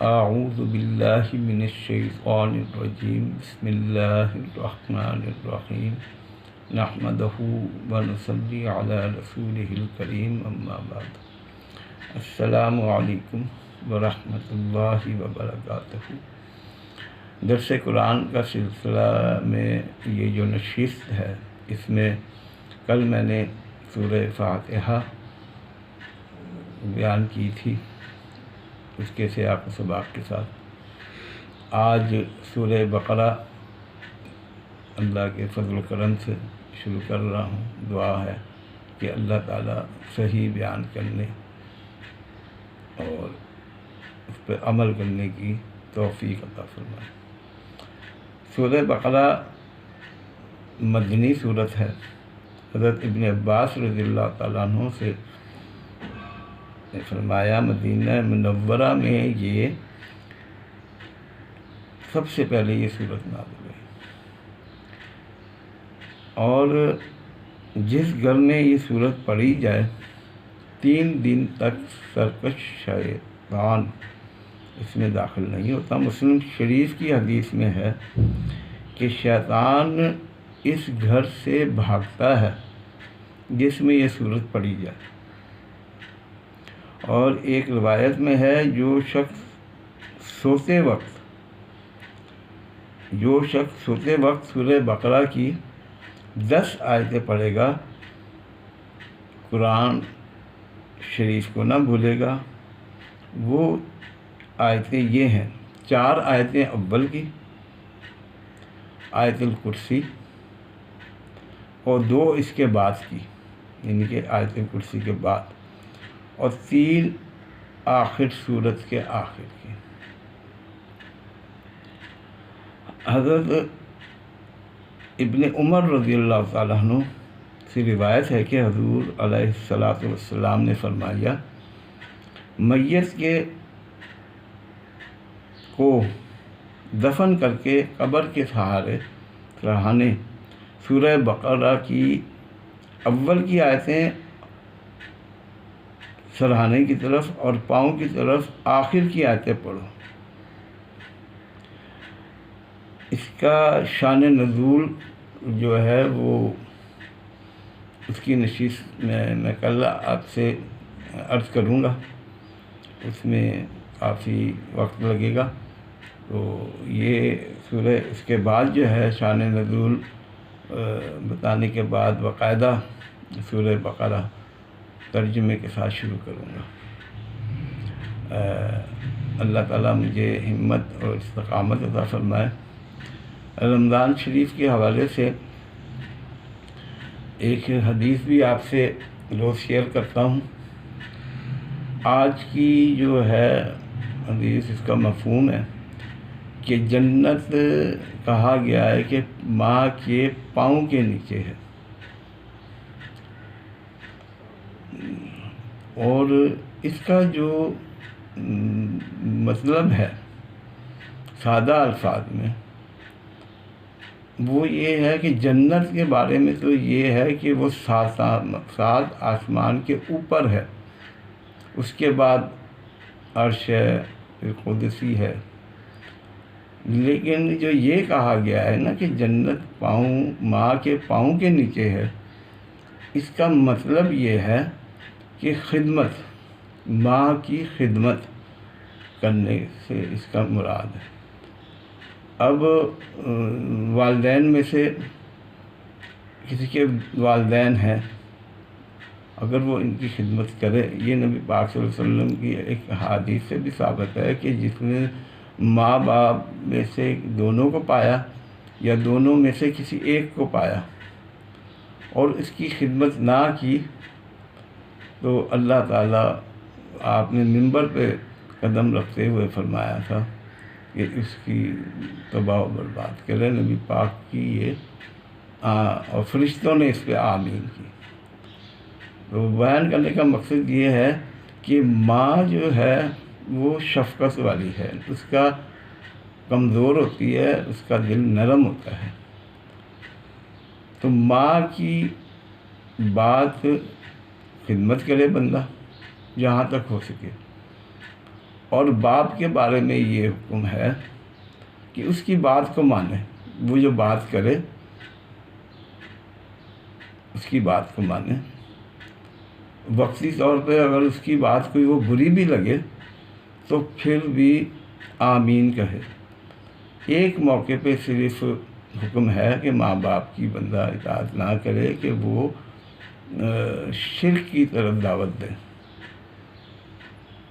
اعوذ باللہ من الشیطان الرجیم بسم اللہ الرحمن الرحیم نحمدہ ونصلی علی رسولہ الکریم اما بعد السلام علیکم ورحمۃ اللہ وبرکاتہ۔ درس قرآن کا سلسلہ میں یہ جو نشست ہے، اس میں کل میں نے سورہ فاتحہ بیان کی تھی اس کے سیاق و سباق کے ساتھ۔ آج سورہ بقرہ اللہ کے فضل و کرم سے شروع کر رہا ہوں۔ دعا ہے کہ اللہ تعالیٰ صحیح بیان کرنے اور اس پہ عمل کرنے کی توفیق عطا فرمائے۔ سورہ بقرہ مدنی سورت ہے۔ حضرت ابن عباس رضی اللہ تعالیٰ عنہ سے نے فرمایا مدینہ منورہ میں یہ سب سے پہلے یہ سورت نازل ہوئی، اور جس گھر میں یہ سورت پڑھی جائے 3 دن تک سرکش شیطان اس میں داخل نہیں ہوتا۔ مسلم شریف کی حدیث میں ہے کہ شیطان اس گھر سے بھاگتا ہے جس میں یہ سورت پڑھی جائے، اور ایک روایت میں ہے جو شخص سوتے وقت سورہ بقرہ کی 10 آیتیں پڑھے گا، قرآن شریف کو نہ بھولے گا۔ وہ آیتیں یہ ہیں، 4 آیتیں اول کی، آیت الکرسی، اور 2 اس کے بعد کی، یعنی کہ آیت الکرسی کے بعد، اور 3 آخر سورت کے آخر کی۔ حضرت ابن عمر رضی اللہ تعالیٰ عنہ سے روایت ہے کہ حضور علیہ الصلاۃ والسلام نے فرمایا، میت کو دفن کر کے قبر کے سرہانے سورہ بقرہ کی اول کی آیتیں سرہانے کی طرف اور پاؤں کی طرف آخر کی آیتیں پڑھو۔ اس کا شان نزول جو ہے وہ اس کی نشست میں کل آپ سے عرض کروں گا، اس میں کافی وقت لگے گا۔ تو یہ سورہ اس کے بعد جو ہے شان نزول بتانے کے بعد باقاعدہ سورہ بقرہ ترجمے کے ساتھ شروع کروں گا۔ اللہ تعالیٰ مجھے ہمت اور استقامت عطا فرمائے۔ رمضان شریف کے حوالے سے ایک حدیث بھی آپ سے روز شیئر کرتا ہوں۔ آج کی جو ہے حدیث، اس کا مفہوم ہے کہ جنت کہا گیا ہے کہ ماں کے پاؤں کے نیچے ہے، اور اس کا جو مطلب ہے سادہ الفاظ میں وہ یہ ہے کہ جنت کے بارے میں تو یہ ہے کہ وہ 7 آسمان کے اوپر ہے، اس کے بعد عرش ہے، پھر قدسی ہے۔ لیکن جو یہ کہا گیا ہے نا کہ جنت ماں کے پاؤں کے نیچے ہے، اس کا مطلب یہ ہے کہ خدمت، ماں کی خدمت کرنے سے اس کا مراد ہے۔ اب والدین میں سے کسی کے والدین ہیں، اگر وہ ان کی خدمت کرے، یہ نبی پاک صلی اللہ علیہ وسلم کی ایک حدیث سے بھی ثابت ہے کہ جس نے ماں باپ میں سے دونوں کو پایا یا دونوں میں سے کسی ایک کو پایا اور اس کی خدمت نہ کی، تو اللہ تعالیٰ آپ نے منبر پہ قدم رکھتے ہوئے فرمایا تھا کہ اس کی تباہ و برباد کرے۔ نبی پاک کی یہ اور فرشتوں نے اس پہ آمین کی۔ تو بیان کرنے کا مقصد یہ ہے کہ ماں جو ہے وہ شفقت والی ہے، اس کا کمزور ہوتی ہے، اس کا دل نرم ہوتا ہے۔ تو ماں کی بات خدمت کرے بندہ جہاں تک ہو سکے، اور باپ کے بارے میں یہ حکم ہے کہ اس کی بات کو مانے، وہ جو بات کرے اس کی بات کو مانے، وقتی طور پہ اگر اس کی بات کوئی وہ بری بھی لگے تو پھر بھی آمین کہے۔ ایک موقع پہ صرف حکم ہے کہ ماں باپ کی بندہ اطاعت نہ کرے کہ وہ شرک کی طرف دعوت دے،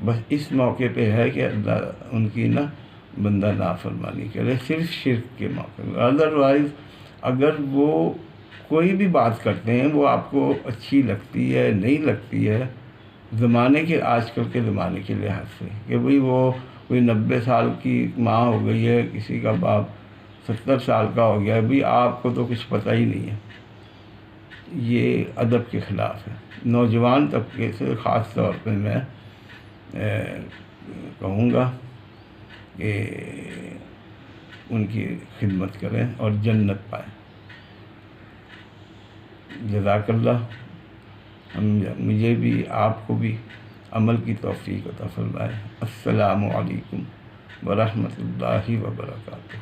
بس اس موقع پہ ہے کہ اللہ ان کی بندہ نافرمانی کرے، صرف شرک کے موقع پہ۔ ادروائز اگر وہ کوئی بھی بات کرتے ہیں وہ آپ کو اچھی لگتی ہے نہیں لگتی ہے زمانے کے، آج کل کے زمانے کے لحاظ سے، کہ بھئی وہ کوئی 90 سال کی ماں ہو گئی ہے، کسی کا باپ 70 سال کا ہو گیا ہے، بھئی آپ کو تو کچھ پتہ ہی نہیں ہے، یہ ادب کے خلاف ہے۔ نوجوان طبقے سے خاص طور پہ میں کہوں گا کہ ان کی خدمت کریں اور جنت پائیں۔ جزاک اللہ، مجھے بھی آپ کو بھی عمل کی توفیق عطا فرمائے۔ السلام علیکم ورحمۃ اللہ وبرکاتہ۔